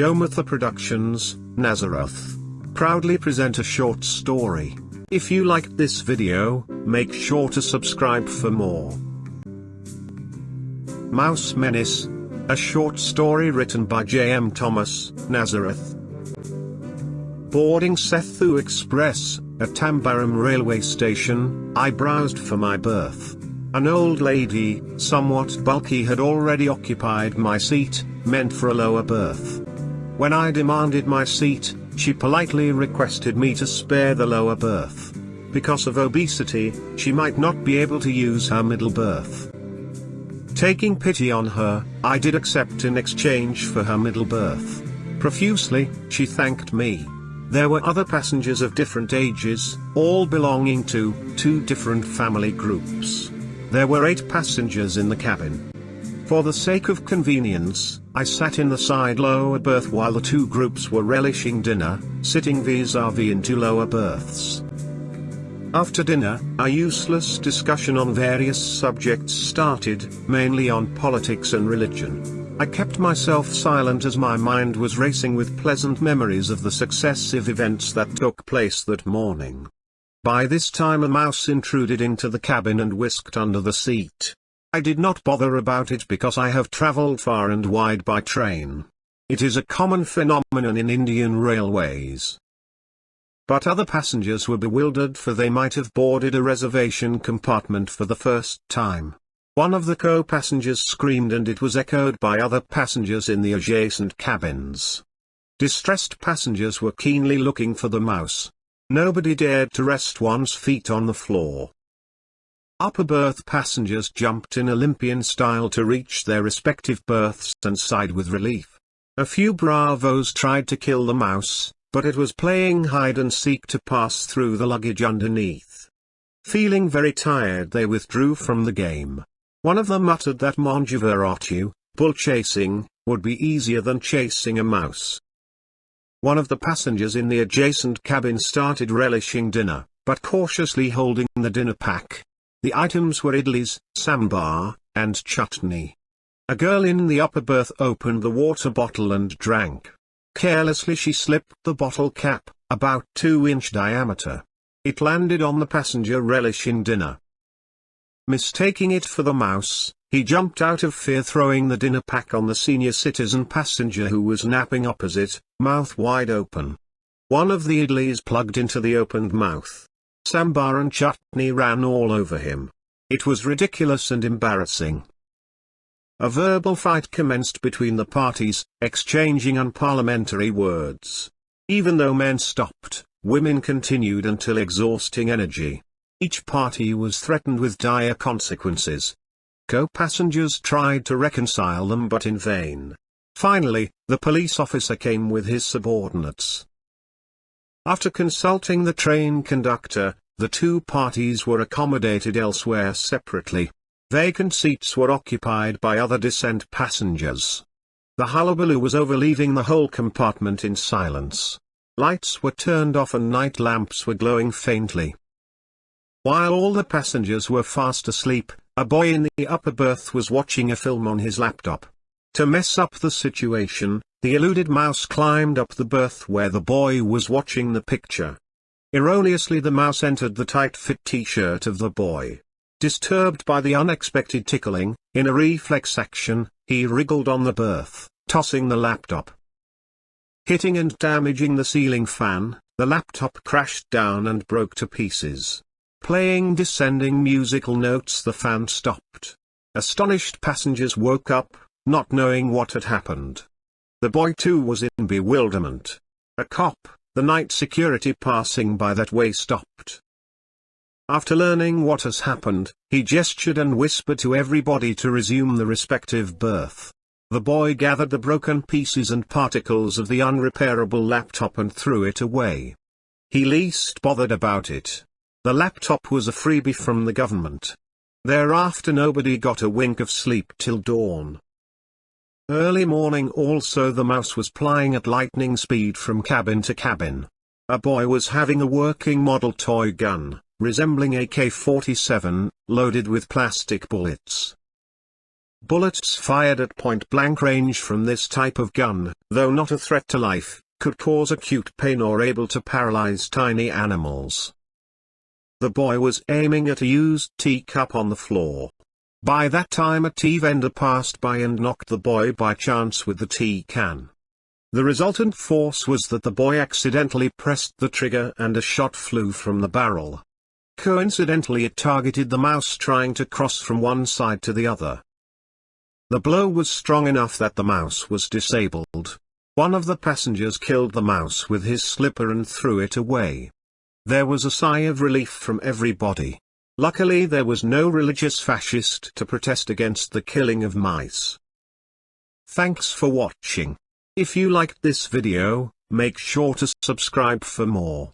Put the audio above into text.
Jomatha Productions, Nazareth, proudly present a short story. If you liked this video, make sure to subscribe for more. Mouse Menace, a short story written by J.M. Thomas, Nazareth. Boarding Sethu Express, at Tambaram railway station, I browsed for my berth. An old lady, somewhat bulky, had already occupied my seat, meant for a lower berth. When I demanded my seat, she politely requested me to spare the lower berth. Because of obesity, she might not be able to use her middle berth. Taking pity on her, I did accept in exchange for her middle berth. Profusely, she thanked me. There were other passengers of different ages, all belonging to two different family groups. There were 8 passengers in the cabin. For the sake of convenience, I sat in the side lower berth while the two groups were relishing dinner, sitting vis-à-vis in 2 lower berths. After dinner, a useless discussion on various subjects started, mainly on politics and religion. I kept myself silent as my mind was racing with pleasant memories of the successive events that took place that morning. By this time a mouse intruded into the cabin and whisked under the seat. I did not bother about it because I have traveled far and wide by train. It is a common phenomenon in Indian railways. But other passengers were bewildered, for they might have boarded a reservation compartment for the first time. One of the co-passengers screamed and it was echoed by other passengers in the adjacent cabins. Distressed passengers were keenly looking for the mouse. Nobody dared to rest one's feet on the floor. Upper berth passengers jumped in Olympian style to reach their respective berths and sighed with relief. A few bravos tried to kill the mouse, but it was playing hide and seek to pass through the luggage underneath. Feeling very tired, they withdrew from the game. One of them muttered that Manjuvaratu, bull chasing, would be easier than chasing a mouse. One of the passengers in the adjacent cabin started relishing dinner, but cautiously holding the dinner pack. The items were idlis, sambar, and chutney. A girl in the upper berth opened the water bottle and drank. Carelessly she slipped the bottle cap, about 2-inch diameter. It landed on the passenger relishing dinner. Mistaking it for the mouse, he jumped out of fear, throwing the dinner pack on the senior citizen passenger who was napping opposite, mouth wide open. One of the idlis plugged into the opened mouth. Sambar and chutney ran all over him. It was ridiculous and embarrassing. A verbal fight commenced between the parties, exchanging unparliamentary words. Even though men stopped, women continued until exhausting energy. Each party was threatened with dire consequences. Co-passengers tried to reconcile them, but in vain. Finally, the police officer came with his subordinates. After consulting the train conductor, the two parties were accommodated elsewhere separately. Vacant seats were occupied by other descent passengers. The hullabaloo was over, leaving the whole compartment in silence. Lights were turned off and night lamps were glowing faintly. While all the passengers were fast asleep, a boy in the upper berth was watching a film on his laptop. To mess up the situation, the eluded mouse climbed up the berth where the boy was watching the picture. Erroneously, the mouse entered the tight-fit t-shirt of the boy. Disturbed by the unexpected tickling, in a reflex action, he wriggled on the berth, tossing the laptop. Hitting and damaging the ceiling fan, the laptop crashed down and broke to pieces. Playing descending musical notes, the fan stopped. Astonished passengers woke up, not knowing what had happened. The boy too was in bewilderment. A cop, the night security passing by that way, stopped. After learning what has happened, he gestured and whispered to everybody to resume the respective berth. The boy gathered the broken pieces and particles of the unrepairable laptop and threw it away. He least bothered about it. The laptop was a freebie from the government. Thereafter nobody got a wink of sleep till dawn. Early morning also, the mouse was flying at lightning speed from cabin to cabin. A boy was having a working model toy gun, resembling AK-47, loaded with plastic bullets. Bullets fired at point-blank range from this type of gun, though not a threat to life, could cause acute pain or able to paralyze tiny animals. The boy was aiming at a used teacup on the floor. By that time a tea vendor passed by and knocked the boy by chance with the tea can. The resultant force was that the boy accidentally pressed the trigger and a shot flew from the barrel. Coincidentally, it targeted the mouse trying to cross from one side to the other. The blow was strong enough that the mouse was disabled. One of the passengers killed the mouse with his slipper and threw it away. There was a sigh of relief from everybody. Luckily there was no religious fascist to protest against the killing of mice. Thanks for watching. If you liked this video, make sure to subscribe for more.